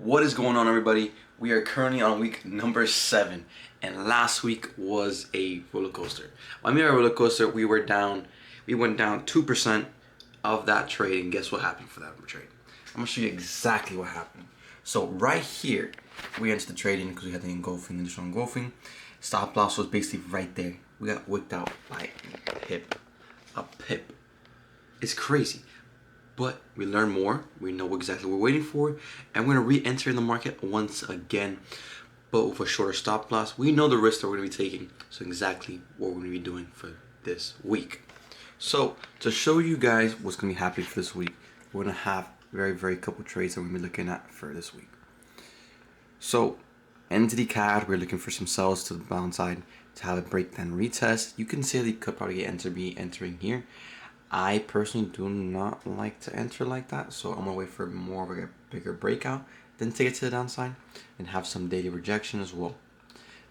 What is going on, everybody? We are currently on week number 7, and last week was a roller coaster. When we were a roller coaster, we went down 2% of that trade, and guess what happened for that trade? I'm gonna show you exactly what happened. So right here, we entered the trading because we had the engulfing, initial engulfing. Stop loss was basically right there. We got wicked out by a pip. It's crazy. But we learn more, we know exactly what we're waiting for, and we're gonna re-enter in the market once again, but with a shorter stop loss. We know the risk that we're gonna be taking, so exactly what we're gonna be doing for this week. So to show you guys what's gonna be happening for this week, we're gonna have very couple trades that we're gonna be looking at for this week. So entity CAD, we're looking for some sells to the downside to have a breakdown retest. You can say they could probably be entering here. I personally do not like to enter like that, so I'm gonna wait for more of a bigger breakout, then take it to the downside and have some daily rejection as well.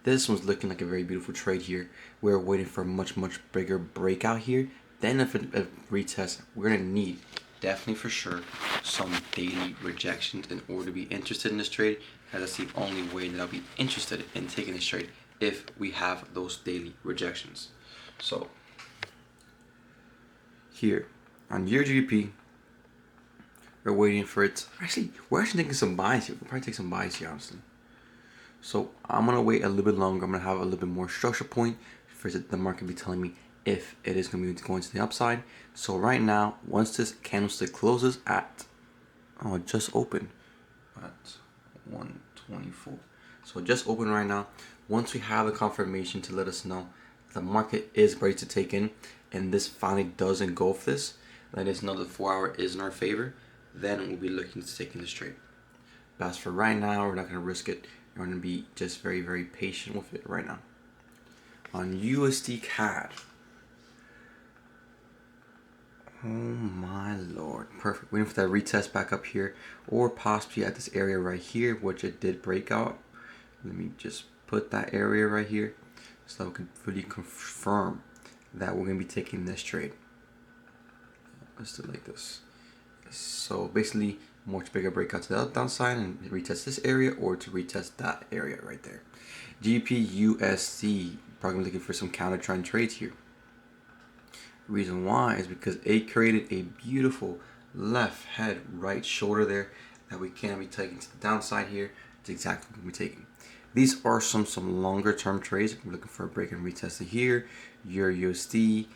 This one's looking like a very beautiful trade here. We're waiting for a much bigger breakout here. Then if it retests, we're gonna need definitely for sure some daily rejections in order to be interested in this trade, as that's the only way that I'll be interested in taking this trade if we have those daily rejections. So here on year GBP, we're waiting for it. We're actually taking some buys here. We'll probably take some buys here, honestly. So I'm gonna wait a little bit longer. I'm gonna have a little bit more structure point for the market to be telling me if it is gonna be going to the upside. So right now, once this candlestick closes at just open at 124. So just open right now. Once we have the confirmation to let us know the market is ready to take in, and this finally does engulf this, let us know the 4-hour is in our favor, then we'll be looking to take in this trade. But as for right now, we're not going to risk it. We're going to be just very patient with it right now. On USD CAD, oh my lord, perfect. Waiting for that retest back up here, or possibly at this area right here, which it did break out. Let me just put that area right here so that we can fully confirm that we're going to be taking this trade. Let's do it like this. So basically, much bigger breakout to the downside and retest this area, or to retest that area right there. GBP USD, probably looking for some counter trend trades here. Reason why is because it created a beautiful left head, right shoulder there that we can be taking to the downside here. It's exactly what we're taking. These are some longer term trades. We're looking for a break and retest here. Euro USD,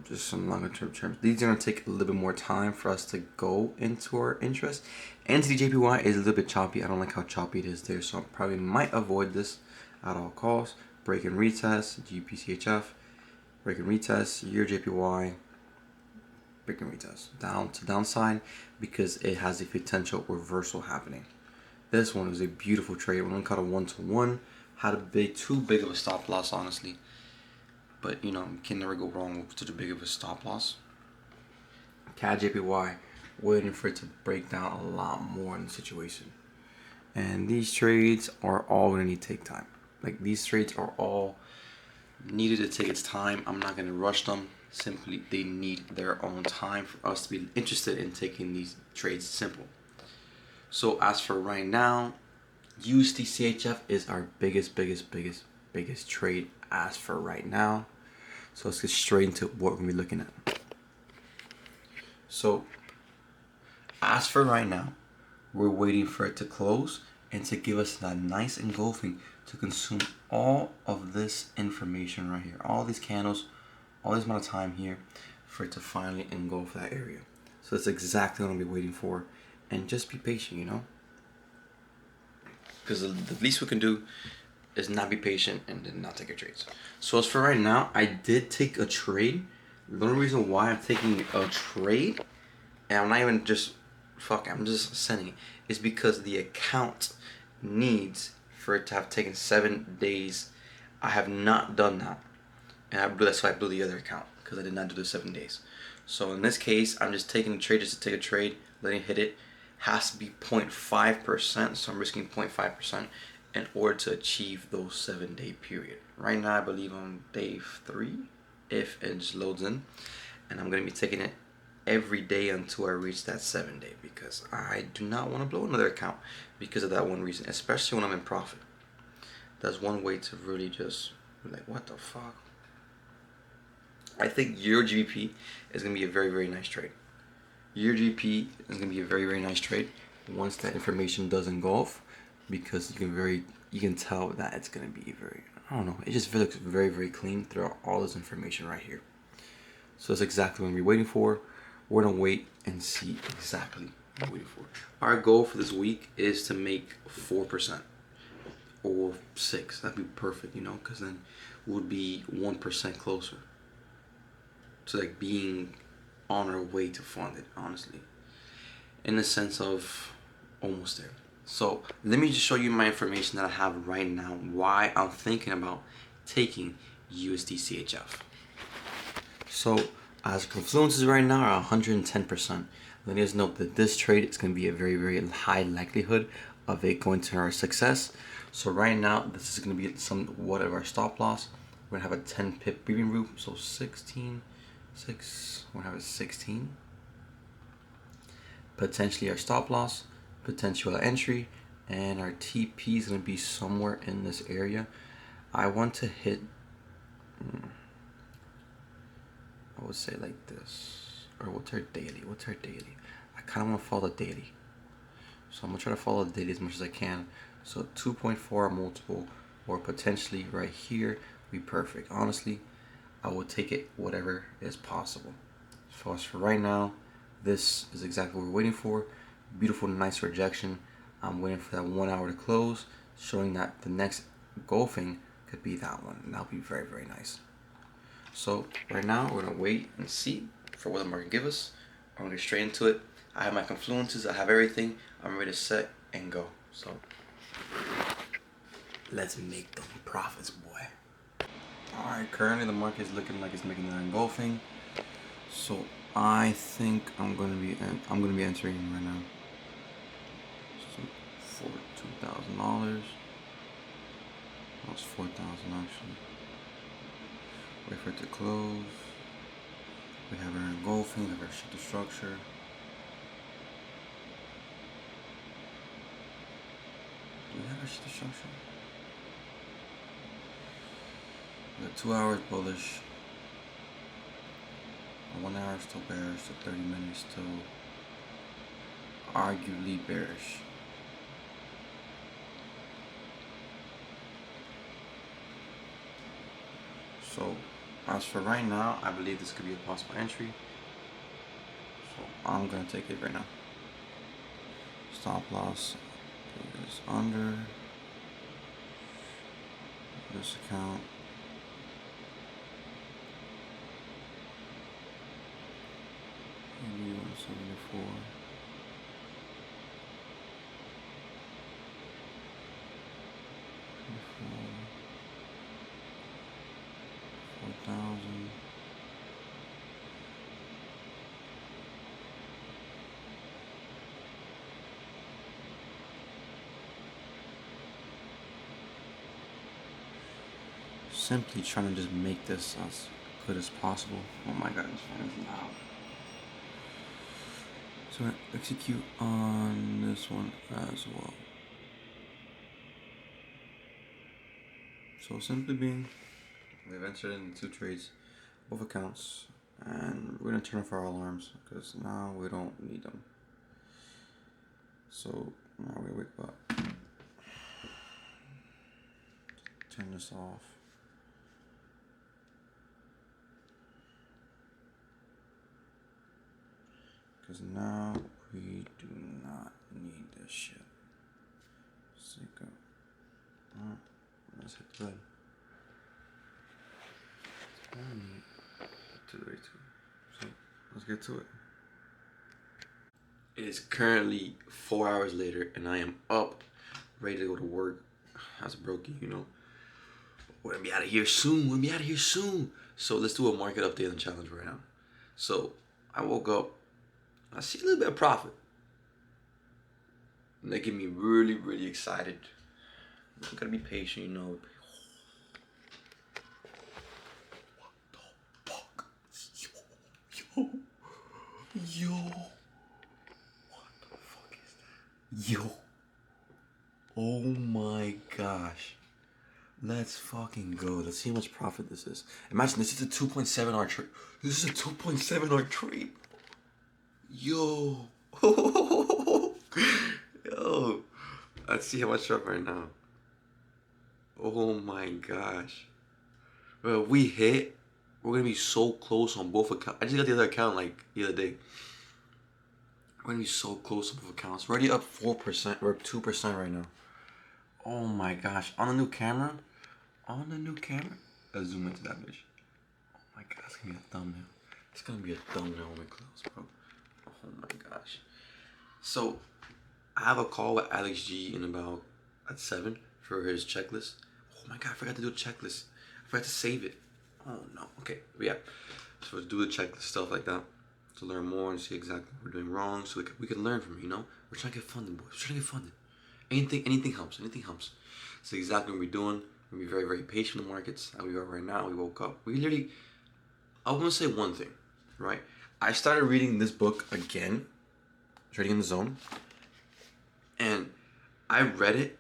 just some longer term terms. These are going to take a little bit more time for us to go into our interest. Entity JPY is a little bit choppy. I don't like how choppy it is there, so I probably might avoid this at all costs. Break and retest, GPCHF, break and retest, Euro JPY, break and retest, down to downside, because it has a potential reversal happening. This one is a beautiful trade. We're gonna cut a 1-to-1. Had too big of a stop loss, honestly. But you know, you can never go wrong with such a big of a stop loss. CAD JPY, waiting for it to break down a lot more in the situation. And these trades are all gonna need to take time. Like, these trades are all needed to take its time. I'm not gonna rush them. Simply, they need their own time for us to be interested in taking these trades. Simple. So as for right now, USD CHF is our biggest trade as for right now. So let's get straight into what we're gonna be looking at. So as for right now, we're waiting for it to close and to give us that nice engulfing to consume all of this information right here, all these candles, all this amount of time here for it to finally engulf that area. So that's exactly what I'm gonna be waiting for. And just be patient, you know, because the least we can do is not be patient and then not take our trades. So as for right now, I did take a trade. The only reason why I'm taking a trade, and I'm not even just I'm just sending it, is because the account needs for it to have taken 7 days. I have not done that, and that's why I blew the other account, because I did not do the 7 days. So in this case, I'm just taking a trade just to take a trade, letting it hit it. Has to be 0.5%, so I'm risking 0.5% in order to achieve those 7-day period. Right now, I believe on day 3, if it just loads in, and I'm gonna be taking it every day until I reach that 7 day, because I do not want to blow another account because of that one reason, especially when I'm in profit. That's one way to really just be like, what the fuck? I think Euro GBP is going to be a very, very nice trade. Euro GBP is going to be a very, very nice trade once that information does engulf, because you can tell that it's going to be very, I don't know, it just looks very, very clean throughout all this information right here. So that's exactly what we're waiting for. We're going to wait and see exactly what we're waiting for. Our goal for this week is to make 4% or 6. That'd be perfect, you know, because then we would be 1% closer to like being on our way to fund it, honestly, in the sense of almost there. So let me just show you my information that I have right now, why I'm thinking about taking USD CHF. So as confluences right now are 110%. Let us note that this trade is going to be a very, very high likelihood of it going to our success. So right now, this is going to be somewhat of our stop loss. We're going to have a 10 pip breathing room. So 16, 6, we're going to have a 16. Potentially our stop loss, potential entry, and our TP is going to be somewhere in this area. I want to hit, I would say like this. Or what's our daily? I kind of want to follow the daily. So I'm going to try to follow the daily as much as I can. So 2.4 multiple, or potentially right here, be perfect. Honestly, I will take it whatever is possible. So as for right now, this is exactly what we're waiting for. Beautiful, nice rejection. I'm waiting for that 1 hour to close, showing that the next golfing could be that one. And that'll be very, very nice. So right now, we're going to wait and see for what the market give us. I'm going to get straight into it. I have my confluences. I have everything. I'm ready to set and go. So let's make them profits, boy. Alright, currently the market is looking like it's making an engulfing. So I think I'm gonna be entering right now. So for $2,000. That's 4,000 actually. Wait for it to close. We have our engulfing, we have our shift to structure. Do we have our shift to structure? We got 2 hours bullish. 1 hour still bearish, so 30 minutes still arguably bearish. So as for right now, I believe this could be a possible entry. So I'm gonna take it right now. Stop loss is under this account. Maybe 174. 4,000. Simply trying to just make this as good as possible. Oh my god, this fan is loud. So I execute on this one as well. So simply being, we've entered in 2 trades, both accounts, and we're gonna turn off our alarms because now we don't need them. So now we wake up. Turn this off. Because now we do not need this shit. Sync up. Alright, let's hit play. 232. So let's get to it. It is currently 4 hours later, and I am up, ready to go to work. As a brokey, you know. We're gonna be out of here soon. So let's do a market update and challenge right now. So I woke up, I see a little bit of profit. And that get me really, really excited. You gotta be patient, you know. What the fuck? Yo. Yo. What the fuck is that? Yo. Oh my gosh. Let's fucking go. Let's see how much profit this is. Imagine this is a 2.7R trade. This is a 2.7R trade. Yo. Yo. Let's see how much up right now. Oh my gosh. Bro, we hit. We're gonna be so close on both accounts. I just got the other account like the other day. We're gonna be so close on both accounts. We're already up 4%. We're up 2% right now. Oh my gosh. On the new camera. On the new camera. Let's zoom into that bitch. Oh my god, it's gonna be a thumbnail. It's gonna be a thumbnail when we close, bro. Oh my gosh. So I have a call with Alex G in about at 7 for his checklist. Oh my god, I forgot to do a checklist. I forgot to save it. Oh no. Okay, but yeah. So let's do the checklist, stuff like that. To learn more and see exactly what we're doing wrong, so we can learn from it, you know? We're trying to get funded, boys. We're trying to get funded. Anything helps. Anything helps. So exactly what we're doing. We're gonna be very, very patient in the markets. How we are right now. We woke up. We literally. I want to say one thing, right? I started reading this book again, Trading in the Zone, and I read it,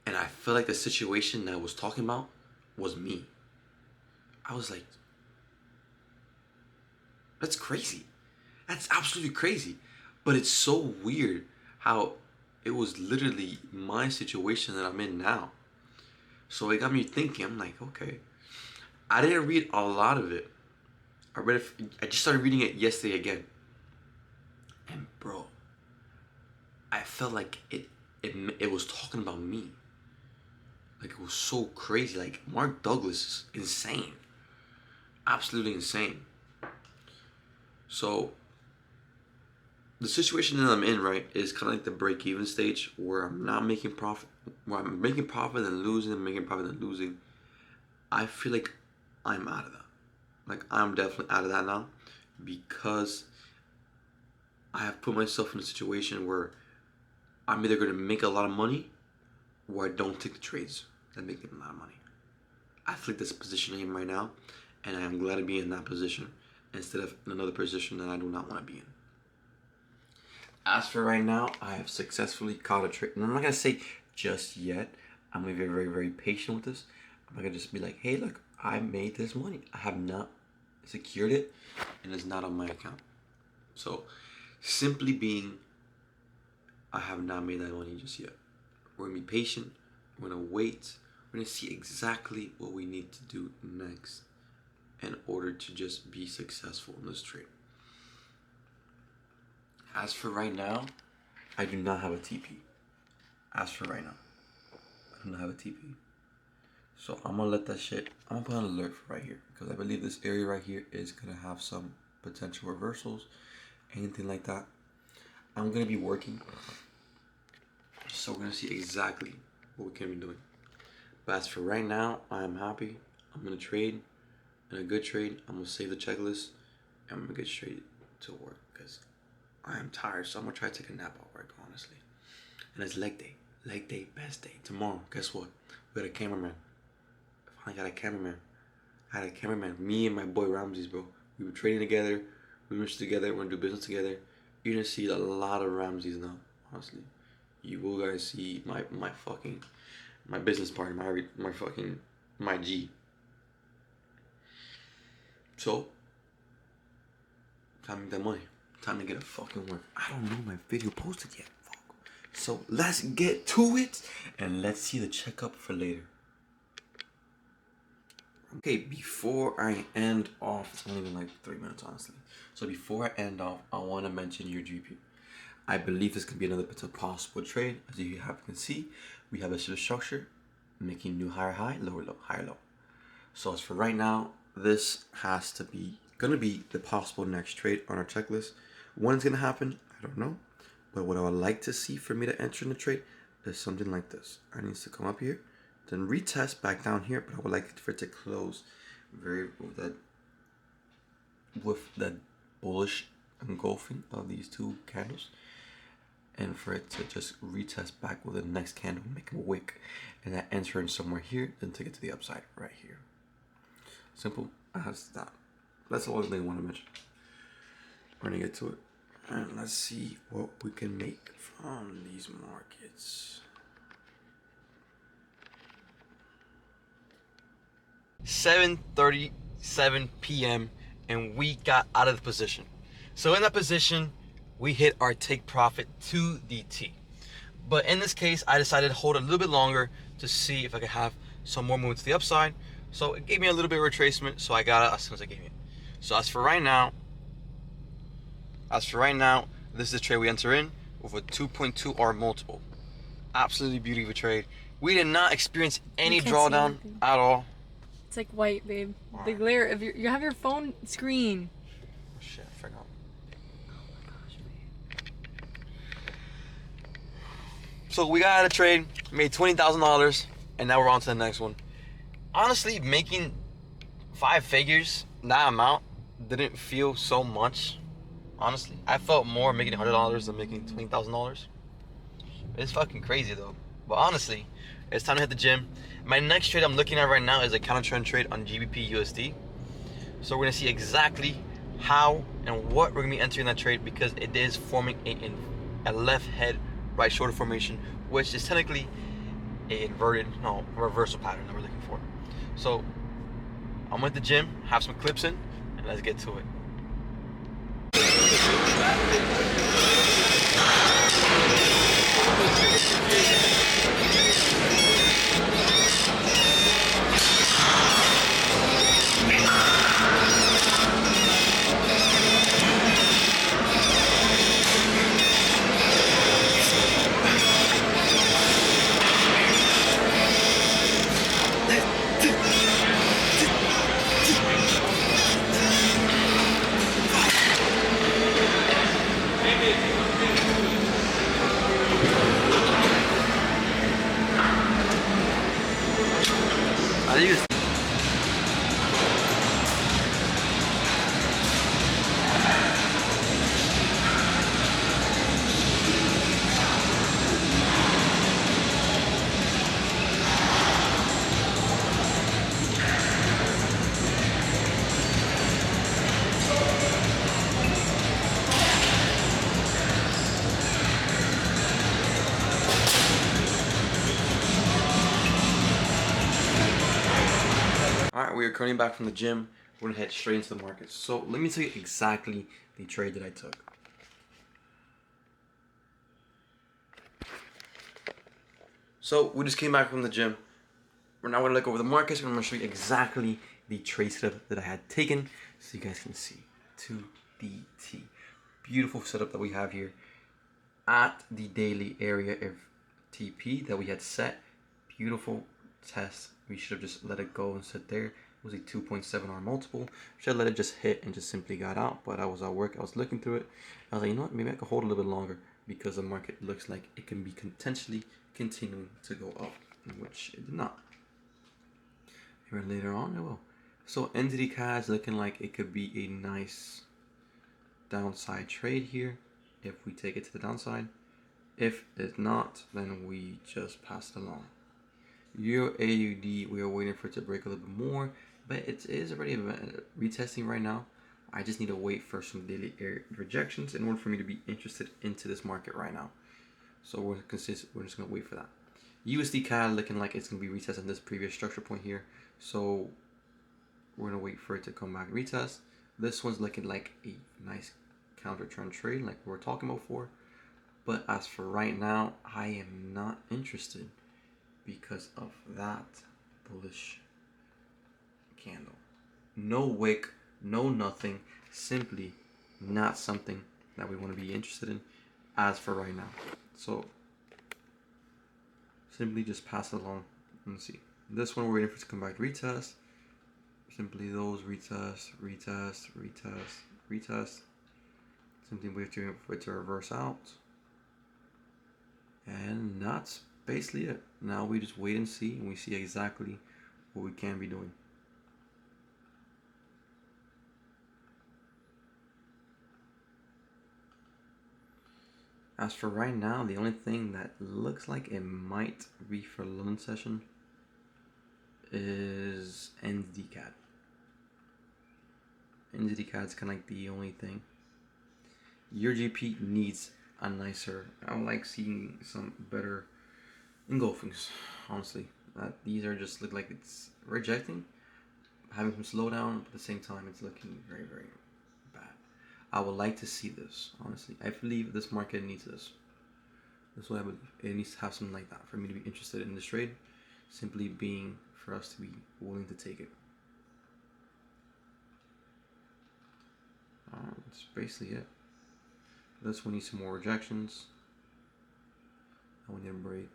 and I felt like the situation that I was talking about was me. I was like, that's crazy. That's absolutely crazy. But it's so weird how it was literally my situation that I'm in now. So it got me thinking. I'm like, okay. I didn't read a lot of it. I just started reading it yesterday again. And bro, I felt like it was talking about me. Like it was so crazy. Like Mark Douglas is insane. Absolutely insane. So the situation that I'm in, right, is kind of like the break-even stage where I'm not making profit. Where I'm making profit and losing, making profit and losing. I feel like I'm out of that. Like I'm definitely out of that now because I have put myself in a situation where I'm either going to make a lot of money or I don't take the trades that make me a lot of money. I feel like that's the position I am right now, and I am glad to be in that position instead of in another position that I do not want to be in. As for right now, I have successfully caught a trade. And I'm not going to say just yet. I'm going to be very, very patient with this. I'm not going to just be like, hey, look, I made this money. I have not secured it, and it's not on my account. So, simply being, I have not made that money just yet. We're going to be patient. We're going to wait. We're going to see exactly what we need to do next in order to just be successful in this trade. As for right now, I do not have a TP. As for right now, I do not have a TP. So I'm gonna let that shit, I'm gonna put an alert for right here because I believe this area right here is gonna have some potential reversals, anything like that. I'm gonna be working. So we're gonna see exactly what we can be doing. But as for right now, I am happy. I'm gonna trade, and a good trade. I'm gonna save the checklist, and I'm gonna get straight to work because I am tired. So I'm gonna try to take a nap at work, honestly. And it's leg day. Leg day, best day. Tomorrow, guess what? We got a cameraman. I finally got a cameraman. I had a cameraman. Me and my boy Ramses, bro. We were trading together. We were together. We're gonna do business together. You're gonna see a lot of Ramses now, honestly. You will guys see my business partner, my G. So, time to make that money. Time to get a fucking work. I don't know my video posted yet. Fuck. So let's get to it and let's see the checkup for later. Okay, before I end off, it's only been like 3 minutes, honestly. So before I end off, I want to mention your GP. I believe this could be another possible trade. As you can see, we have a structure making new higher high, lower low, higher low. So as for right now, this has to be gonna be the possible next trade on our checklist. When it's gonna happen, I don't know. But what I would like to see for me to enter in the trade is something like this. I need to come up here, then retest back down here, but I would like for it to close with that bullish engulfing of these two candles, and for it to just retest back with the next candle, make a wick, and then enter in somewhere here, then take it to the upside right here. Simple as that. That's the only thing I want to mention. We're gonna get to it. And let's see what we can make from these markets. 7:37 p.m. and we got out of the position. So in that position, we hit our take profit to the T. But in this case, I decided to hold a little bit longer to see if I could have some more movement to the upside. So it gave me a little bit of retracement, so I got it as soon as I gave it. So as for right now, this is the trade we enter in with a 2.2 R multiple. Absolutely beautiful trade. We did not experience any drawdown at all. It's like white, babe. The glare of you have your phone screen. Oh shit, I forgot. Oh my gosh, babe. So we got out of trade, made $20,000, and now we're on to the next one. Honestly, making 5 figures, that amount, didn't feel so much. Honestly, I felt more making $100 than making $20,000. It's fucking crazy though. But honestly, it's time to hit the gym. My next trade I'm looking at right now is a counter trend trade on GBP USD. So we're gonna see exactly how and what we're gonna be entering that trade, because it is forming a left head right shoulder formation, which is technically a reversal pattern that we're looking for. So I'm at the gym, have some clips in, and let's get to it. I think it's Alright, we are currently back from the gym. We're gonna head straight into the market. So let me tell you exactly the trade that I took. So we just came back from the gym. We're now gonna look over the markets, and I'm gonna show you exactly the trade setup that I had taken, so you guys can see to the T. Beautiful setup that we have here at the daily area of TP that we had set. Beautiful test. We should have just let it go and sit there. It was a 2.7 R multiple. Should have let it just hit and just simply got out, but I was at work. I was looking through it. I was like, you know what? Maybe I could hold a little bit longer, because the market looks like it can be potentially continuing to go up, which it did not. Here later on, it will. So Entity CAD is looking like it could be a nice downside trade here if we take it to the downside. If it's not, then we just pass it along. Euro AUD, we are waiting for it to break a little bit more, but it is already retesting right now. I just need to wait for some daily rejections in order for me to be interested into this market right now. So we're just gonna wait for that. USD CAD looking like it's gonna be retesting this previous structure point here. So we're gonna wait for it to come back and retest. This one's looking like a nice counter trend trade like we were talking about before. But as for right now, I am not interested because of that bullish candle. No wick, no nothing, simply not something that we want to be interested in as for right now. So simply just pass it along and see. This one we're waiting for it to come back retest. Simply those retest, retest, retest, retest. Simply wait for it to reverse out. And that's basically it. Now we just wait and see, and we see exactly what we can be doing. As for right now, the only thing that looks like it might be for London session is NZD-CAD. NZD-CAD is kind of like the only thing. your GP needs a nicer. I would like seeing some better engulfings, honestly. These are just look like it's rejecting, having some slowdown, but at the same time it's looking very, very bad. I would like to see this, honestly. I believe this market needs this. That's what I believe. It needs to have something like that for me to be interested in this trade. Simply being for us to be willing to take it. That's basically it. This one needs some more rejections. And we need a break.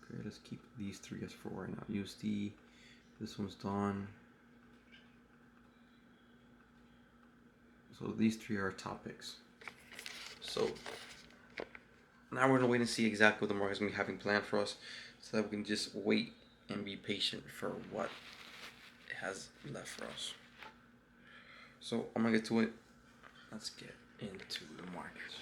Okay, let's keep these three as for right now. USD. This one's done. So these three are our top picks. So now we're gonna wait and see exactly what the market's gonna be having planned for us, so that we can just wait and be patient for what it has left for us. So I'm gonna get to it. Let's get into the markets.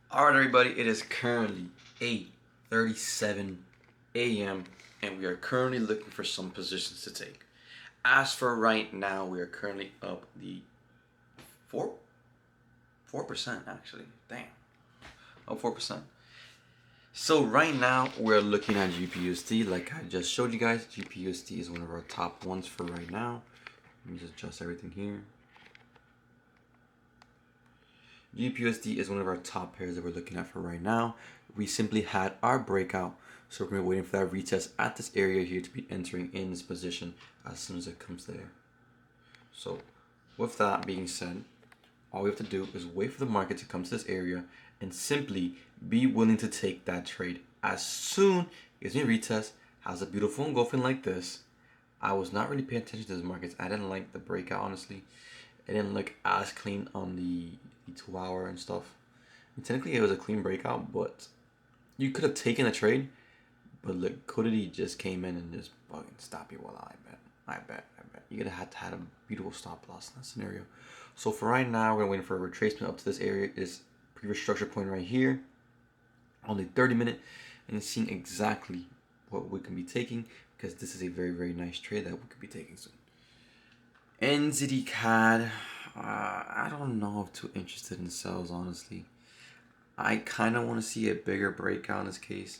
All right, everybody. It is currently 8:37 a.m. and we are currently looking for some positions to take. As for right now, we are currently up the 4% actually. Damn. Up 4%. So right now we're looking at GPUSD. Like I just showed you guys, GPUSD is one of our top ones for right now. Let me just adjust everything here. GPUSD is one of our top pairs that we're looking at for right now. We simply had our breakout, so we're gonna be waiting for that retest at this area here to be entering in this position as soon as it comes there. So with that being said, all we have to do is wait for the market to come to this area and simply be willing to take that trade as soon as we retest, has a beautiful engulfing like this. I was not really paying attention to these markets. I didn't like the breakout, honestly. It didn't look as clean on the 2 hour and stuff. And technically it was a clean breakout, but you could have taken a trade, but liquidity just came in and just fucking stopped you. Well, I bet. You could have had a beautiful stop loss in that scenario. So for right now, we're waiting for a retracement up to this area. It is previous structure point right here. Only 30 minutes, and seeing exactly what we can be taking, because this is a very, very nice trade that we could be taking soon. NZD CAD, I don't know if I'm too interested in sales, honestly. I kind of want to see a bigger breakout in this case.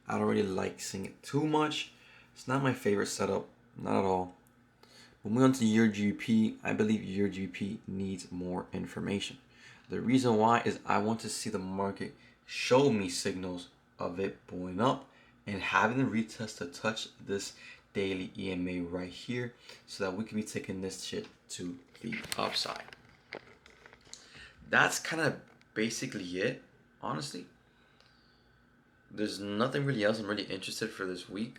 I don't really like seeing it too much. It's not my favorite setup, not at all. Moving on to your GP, I believe your GP needs more information. The reason why is I want to see the market show me signals of it blowing up and having the retest to touch this daily EMA right here, so that we can be taking this shit to the upside. That's kind of basically it, honestly. There's nothing really else I'm really interested for this week.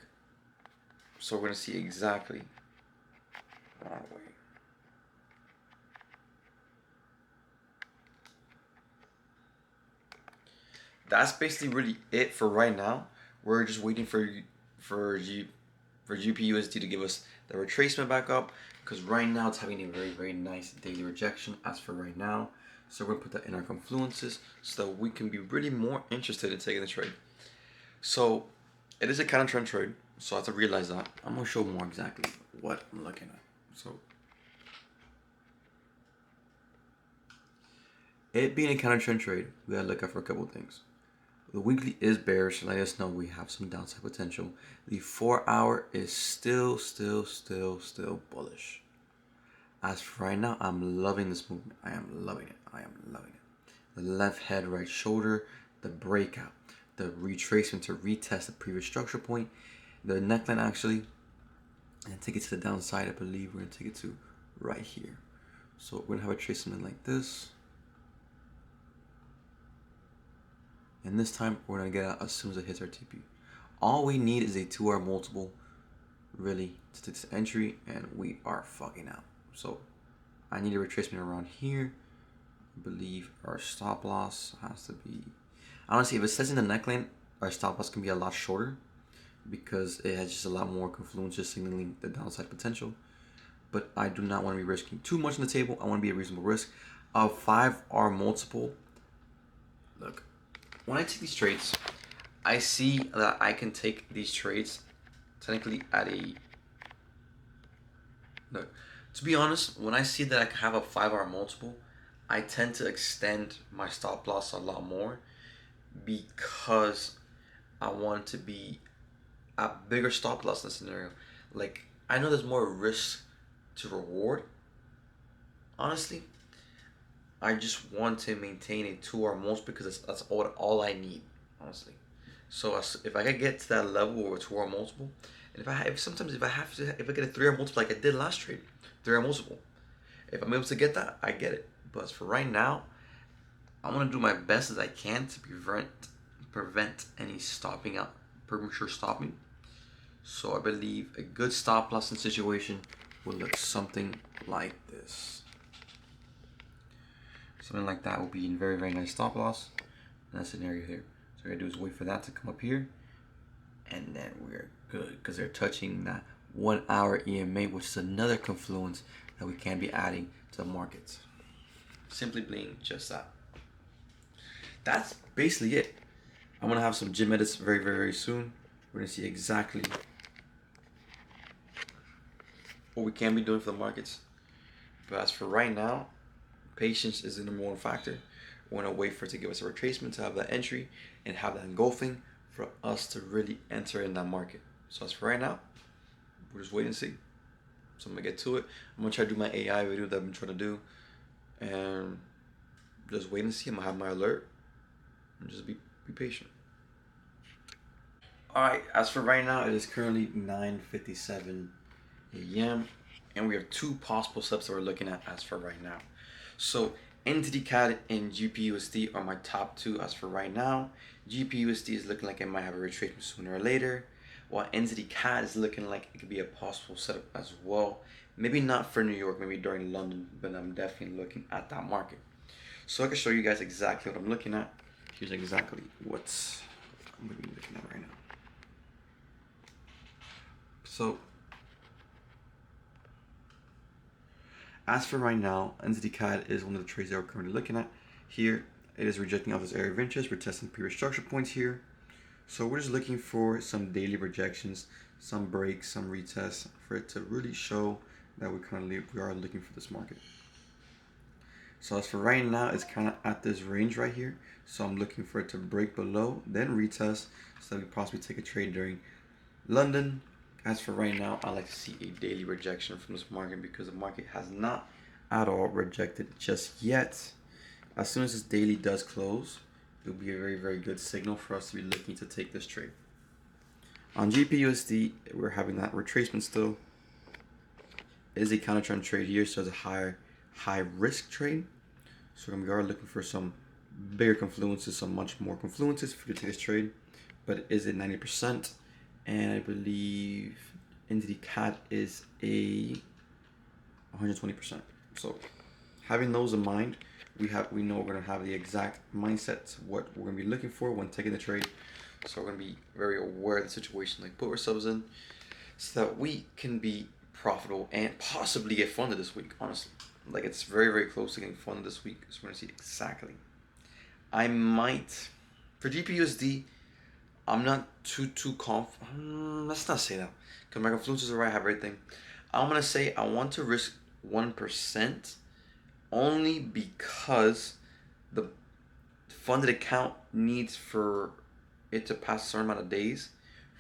So we're gonna see exactly. That's basically really it for right now. We're just waiting for GPUSD to give us the retracement back up, because right now it's having a very, very nice daily rejection as for right now. So we're gonna put that in our confluences so that we can be really more interested in taking the trade. So it is a counter trend trade, so I have to realize that. I'm gonna show more exactly what I'm looking at. So it being a counter trend trade, we gotta look out for a couple of things. The weekly is bearish, letting us know we have some downside potential. The 4 hour is still bullish. As for right now, I'm loving this movement. I am loving it. The left head, right shoulder, the breakout, the retracement to retest the previous structure point, the neckline actually, and take it to the downside. I believe we're gonna take it to right here. So we're gonna have a trace something like this. And this time we're gonna get out as soon as it hits our TP. All we need is a 2 hour multiple, really, to take this entry, and we are fucking out. So I need a retracement around here. I believe our stop loss has to be, honestly, if it says in the neckline, our stop loss can be a lot shorter, because it has just a lot more confluences signaling the downside potential. But I do not want to be risking too much on the table. I want to be a reasonable risk. A 5 hour multiple, look, when I take these trades, I see that I can take these trades technically at a, look, To be honest, when I see that I have a 5-hour multiple, I tend to extend my stop loss a lot more because I want to be a bigger stop loss in the scenario. Like, I know there's more risk to reward. Honestly, I just want to maintain a 2-hour multiple because that's all I need, honestly. So if I could get to that level or a 2-hour multiple, and if I get a 3-hour multiple like I did last trade, 3-hour multiple, if I'm able to get that, I get it. But for right now, I want to do my best as I can to prevent any stopping out, premature stopping. So I believe a good stop loss in situation will look something like this. Something like that will be a very, very nice stop loss in that scenario here. So what I do is wait for that to come up here, and then we're good because they're touching that 1-hour EMA, which is another confluence that we can be adding to the markets. Simply being just that. That's basically it. I'm gonna have some gym edits very, very, very soon. We're gonna see exactly what we can be doing for the markets. But as for right now, patience is the number one factor. We want to wait for it to give us a retracement to have that entry and have that engulfing for us to really enter in that market. So as for right now, we're just waiting and see. So I'm gonna get to it. I'm gonna try to do my AI video that I've been trying to do, and just wait and see. I'm gonna have my alert and just be patient. All right. As for right now, it is currently 9:57 a.m. and we have two possible steps that we're looking at as for right now. So NZD CAD and GPUSD are my top two as for right now. GPUSD is looking like it might have a retracement sooner or later, while NZD CAD is looking like it could be a possible setup as well. Maybe not for New York, maybe during London, but I'm definitely looking at that market. So I can show you guys exactly what I'm looking at. Here's exactly what I'm going to be looking at right now. So as for right now, NZD CAD is one of the trades that we're currently looking at. Here, it is rejecting off this area of interest. We're testing previous structure points here. So we're just looking for some daily rejections, some breaks, some retests for it to really show that we are looking for this market. So as for right now, it's kind of at this range right here. So I'm looking for it to break below, then retest, so that we possibly take a trade during London. As for right now, I like to see a daily rejection from this market because the market has not at all rejected just yet. As soon as this daily does close, it'll be a very, very good signal for us to be looking to take this trade. On GPUSD, we're having that retracement still. It is a counter trend trade here, so it's a high risk trade. So we are looking for some bigger confluences, some much more confluences for you to take this trade. But it is at 90%. And I believe NZD CAD is a 120%. So having those in mind, we know we're gonna have the exact mindset what we're gonna be looking for when taking the trade. So we're gonna be very aware of the situation, like put ourselves in, so that we can be profitable and possibly get funded this week. Honestly, like it's very, very close to getting funded this week. So we're gonna see exactly. I might for GPUSD. I'm not too confident. Let's not say that, because my confluences are right. I have everything. I'm gonna say I want to risk 1%, only because the funded account needs for it to pass a certain amount of days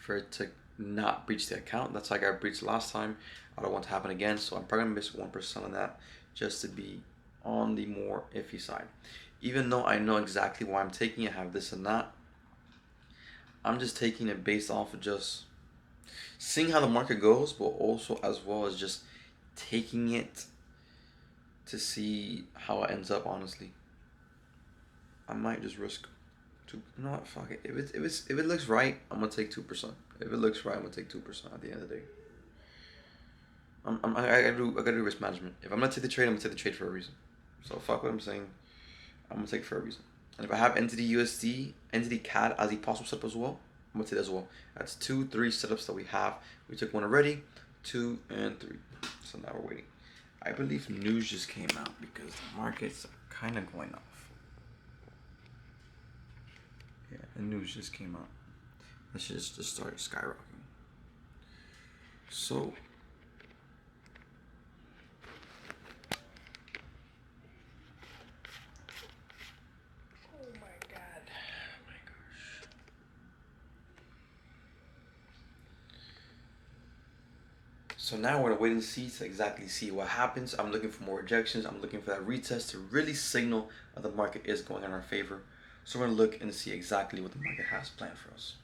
for it to not breach the account. That's like I breached last time. I don't want to happen again, so I'm probably gonna miss 1% on that just to be on the more iffy side. Even though I know exactly why I'm taking it, I have this and that. I'm just taking it based off of just seeing how the market goes, but also as well as just taking it to see how it ends up. Honestly, I might just risk no, fuck it. If it looks right, I'm gonna take 2%. If it looks right, I'm gonna take 2% at the end of the day. I gotta do risk management. If I'm gonna take the trade, I'm gonna take the trade for a reason. So fuck what I'm saying. I'm gonna take it for a reason. And if I have NZD USD, NZD CAD as a possible setup as well, I'm gonna take that as well. That's 2, 3 setups that we have. We took one already, 2 and 3. So now we're waiting. I believe news just came out because the markets are kind of going off. Yeah, the news just came out. Let's just start skyrocketing. So So now we're gonna wait and see to exactly see what happens. I'm looking for more rejections. I'm looking for that retest to really signal that the market is going in our favor. So we're gonna look and see exactly what the market has planned for us.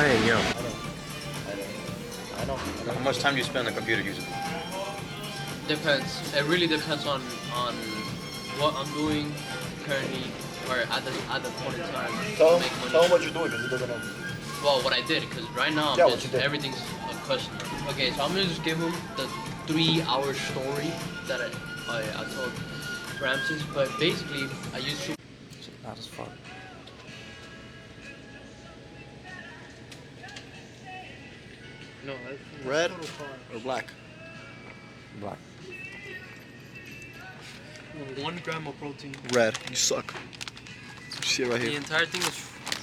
Hey, yo. I know. How much time do you spend on the computer using? Depends. It really depends on what I'm doing currently or at the point in time. Tell to make money. him what you're doing because he doesn't know. Well, what I did, because right now Yeah, I'm what just, you did. everything's a customer. Okay, so I'm gonna just give him the 3-hour story that I told Ramses, but basically I used to. Not as fun. No, Red or black? Black. 1 gram of protein. Red. You suck. You see it right The here. entire thing is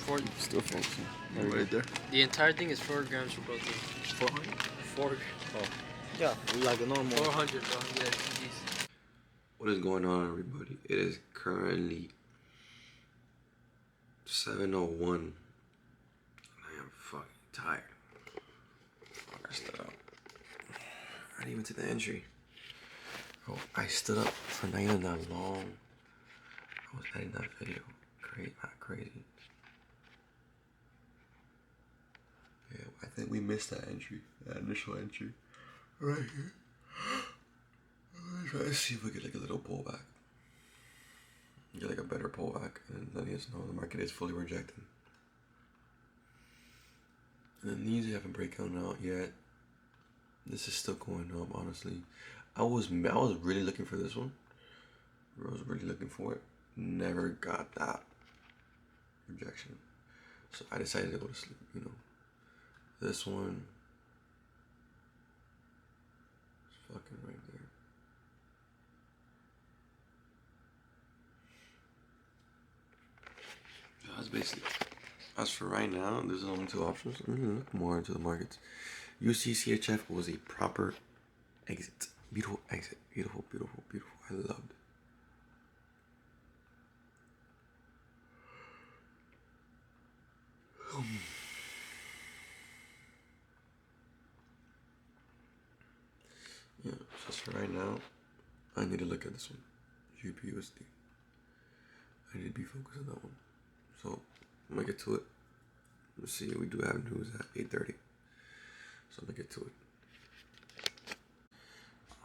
4. Still focusing. Right there. The entire thing is 4 grams of protein. 400? 4. Yeah, like a normal. 400, bro. Yeah, jeez. What is going on, everybody? It is currently 7:01, and I am fucking tired. I stood up. I didn't even take the entry. Oh, I stood up for not even that long. I was editing that video. Not crazy. Yeah, I think we missed that entry, that initial entry, right here. I'm gonna try to see if we get like a little pullback. Get like a better pullback, and then yes, no, the market is fully rejecting. And then these haven't breakout out yet. This is still going up, honestly. I was really looking for this one. I was really looking for it. Never got that rejection. So I decided to go to sleep, you know. This one is fucking right there. That's basically. As for right now, there's only 2 options. I'm gonna look more into the markets. UCCHF was a proper exit. Beautiful exit. Beautiful, beautiful, beautiful. I loved it. Yeah, just for right now, I need to look at this one. UPUSD. I need to be focused on that one. So I'm gonna get to it. Let's see, we do have news at 8:30. So I'm gonna get to it.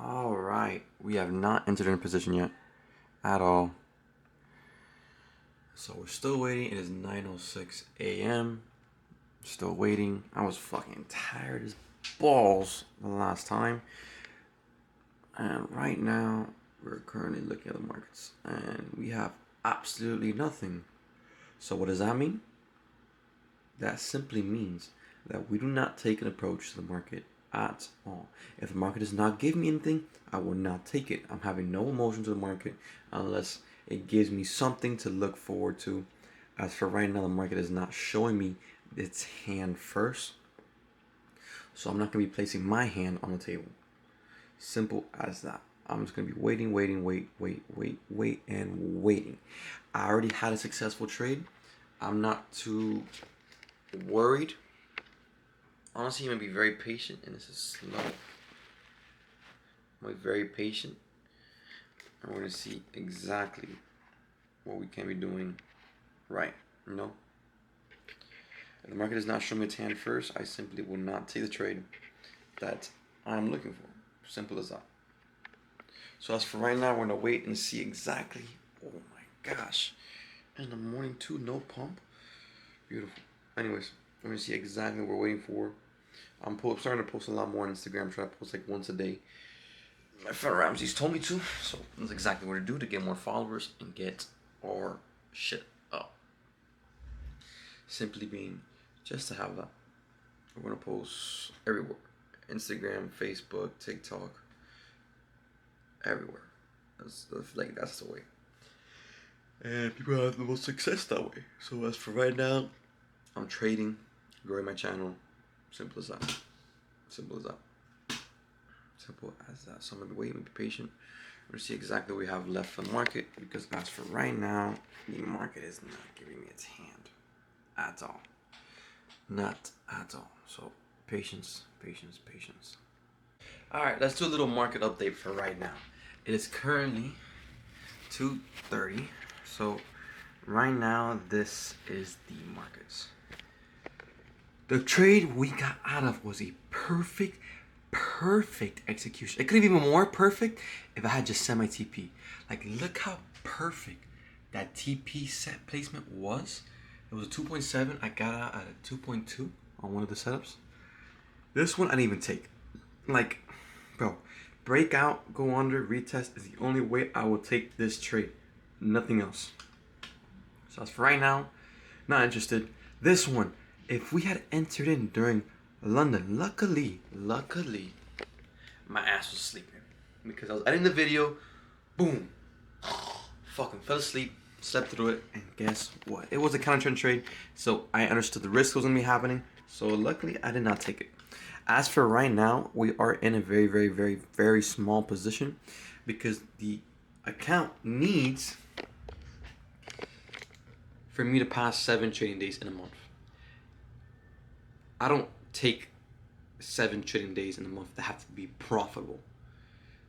Alright, we have not entered in position yet. At all. So we're still waiting. It is 9:06 a.m. Still waiting. I was fucking tired as balls the last time. And right now, we're currently looking at the markets. And we have absolutely nothing. So what does that mean? That simply means that we do not take an approach to the market at all. If the market does not give me anything, I will not take it. I'm having no emotion to the market unless it gives me something to look forward to. As for right now, the market is not showing me its hand first. So I'm not going to be placing my hand on the table. Simple as that. I'm just going to be waiting, and waiting. I already had a successful trade. I'm not too worried. Honestly, I'm going to be very patient, and this is slow. I'm going to be very patient. And we're going to see exactly what we can be doing right, you know? If the market does not show me its hand first, I simply will not take the trade that I'm looking for. Simple as that. So as for right now, we're going to wait and see exactly. Oh my gosh. In the morning too, no pump. Beautiful. Anyways, we're going to see exactly what we're waiting for. I'm starting to post a lot more on Instagram. I'm trying to post like once a day. My friend Ramsey's told me to, so that's exactly what to do to get more followers and get our shit up. Simply being, just to have that. We're gonna post everywhere: Instagram, Facebook, TikTok, everywhere. That's the way. And people have the most success that way. So as for right now, I'm trading, growing my channel. Simple as that. Simple as that. Simple as that. So I'm gonna be waiting, be patient. We're gonna see exactly what we have left for the market, because as for right now, the market is not giving me its hand at all. Not at all. So patience, patience, patience. Alright, let's do a little market update for right now. It is currently 2:30. So right now, this is the markets. The trade we got out of was a perfect execution. It could have been more perfect if I had just set my TP. Like, look how perfect that TP set placement was. It was a 2.7. I got out at a 2.2 on one of the setups. This one I didn't even take. Like, bro, breakout, go under, retest is the only way I will take this trade. Nothing else. So as for right now, not interested. This one, if we had entered in during London, luckily, my ass was sleeping because I was editing the video. Boom, fucking fell asleep, slept through it, and guess what? It was a counter trend trade, so I understood the risk was gonna be happening. So luckily, I did not take it. As for right now, we are in a very small position because the account needs for me to pass 7 trading days in a month. I don't take 7 trading days in a month that have to be profitable.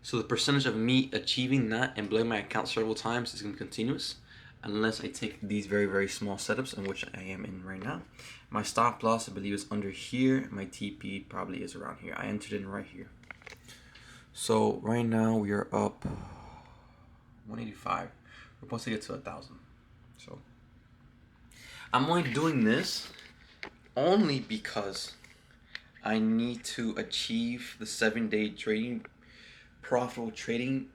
So the percentage of me achieving that and blowing my account several times is going to be continuous unless I take these very small setups, in which I am in right now. My stop loss, I believe, is under here. My TP probably is around here. I entered in right here. So right now we are up 185. We're supposed to get to 1,000. So I'm only doing this only because I need to achieve the 7-day trading, profitable trading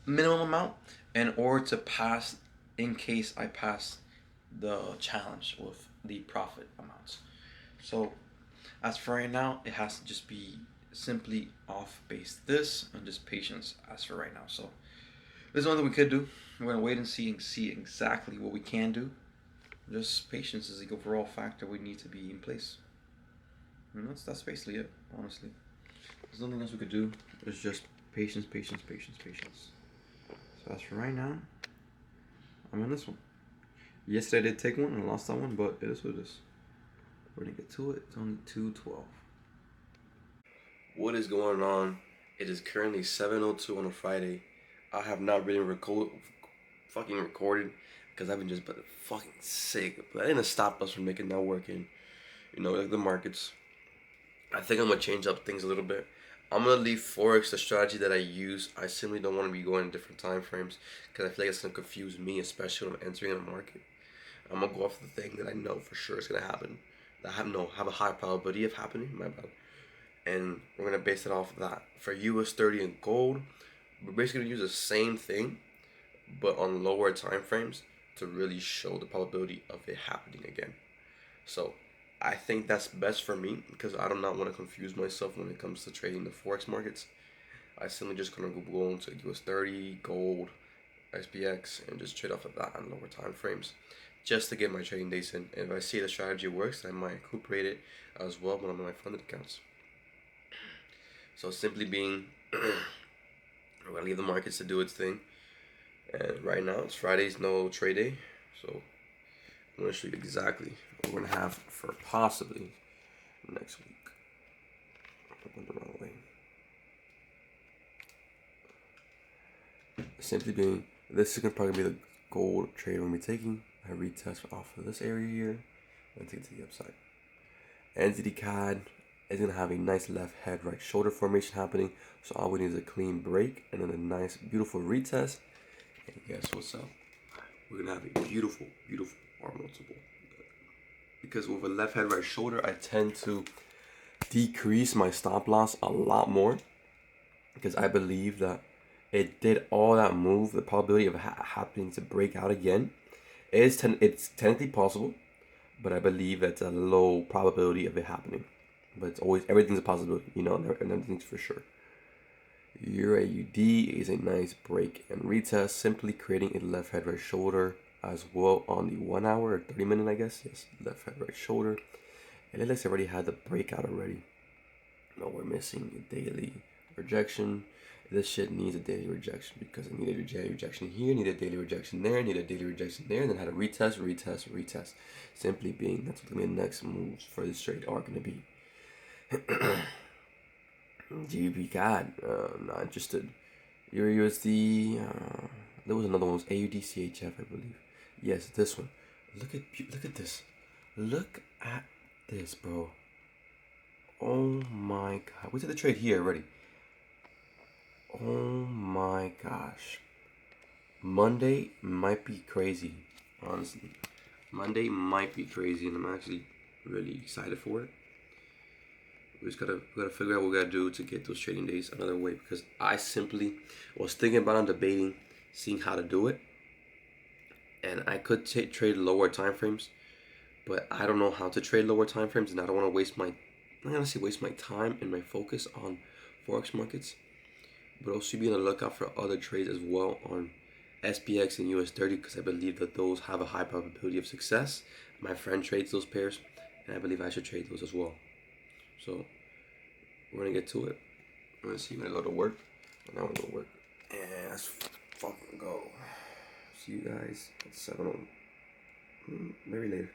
minimum amount in order to pass, in case I pass the challenge with the profit amounts. So as for right now, it has to just be simply off base this and just patience as for right now. So there's nothing we could do. We're gonna wait and see exactly what we can do. Just patience is the overall factor we need to be in place. And that's basically it, honestly. There's nothing else we could do. It's just patience. So as for right now, I'm on this one. Yesterday I did take one and I lost that one, but it is what it is. We're gonna get to it. It's only 2:12. What is going on? It is currently 7:02 on a Friday. I have not really fucking recorded because I've been just fucking sick. But that didn't stop us from making that working. You know, like the markets. I think I'm gonna change up things a little bit. I'm gonna leave Forex the strategy that I use. I simply don't want to be going in different time frames because I feel like it's gonna confuse me, especially when I'm entering a market. I'm gonna go off the thing that I know for sure is gonna happen. That have a high probability of happening. My bad. And we're gonna base it off of that. For US 30 and gold, we're basically gonna use the same thing, but on lower time frames to really show the probability of it happening again. So I think that's best for me because I do not want to confuse myself when it comes to trading the Forex markets. I simply just gonna go into US 30, gold, SPX, and just trade off of that on lower time frames just to get my trading days in. And if I see the strategy works, I might recuperate it as well on my funded accounts. So simply being, we're gonna leave the markets to do its thing. And right now it's Friday's no trade day, so I'm gonna show you exactly what we're gonna have for possibly next week. I went the wrong way. Simply being, this is gonna probably be the gold trade we're gonna be taking. I retest off of this area here and take it to the upside. Entity CAD is gonna have a nice left head right shoulder formation happening. So all we need is a clean break and then a nice beautiful retest. And guess what's up? We're gonna have a beautiful, beautiful R multiple. Because with a left head right shoulder, I tend to decrease my stop loss a lot more because I believe that it did all that move. The probability of happening to break out again it's technically possible, but I believe it's a low probability of it happening. But it's always, everything's a possibility, you know, and everything's for sure. Euro AUD is a nice break and retest, simply creating a left head right shoulder as well on the 1 hour or 30 minute, I guess. Yes, left head right shoulder. And it looks like I already had the breakout already. No, we're missing a daily rejection. This shit needs a daily rejection because I needed a daily rejection here, need a daily rejection there, need a daily rejection there, and then had a retest, retest, retest. Simply being, that's what the next moves for this trade are going to be. GBP CAD, not interested. Euro USD, there was another one, was AUD CHF, I believe. Yes, this one. Look at this. Look at this, bro. Oh my god. We did the trade here already. Oh my gosh. Monday might be crazy, honestly. Monday might be crazy, and I'm actually really excited for it. We gotta figure out what we gotta do to get those trading days another way, because I simply was thinking about and debating seeing how to do it. And I could trade lower time frames, but I don't know how to trade lower time frames, and I don't want to waste my time and my focus on Forex markets, but also be on the lookout for other trades as well on SPX and US 30, because I believe that those have a high probability of success. My friend trades those pairs, and I believe I should trade those as well. So we're gonna get to it. I'm gonna see when I go to work, and I'm gonna go to work. And let's fucking go. See you guys at 7 maybe later.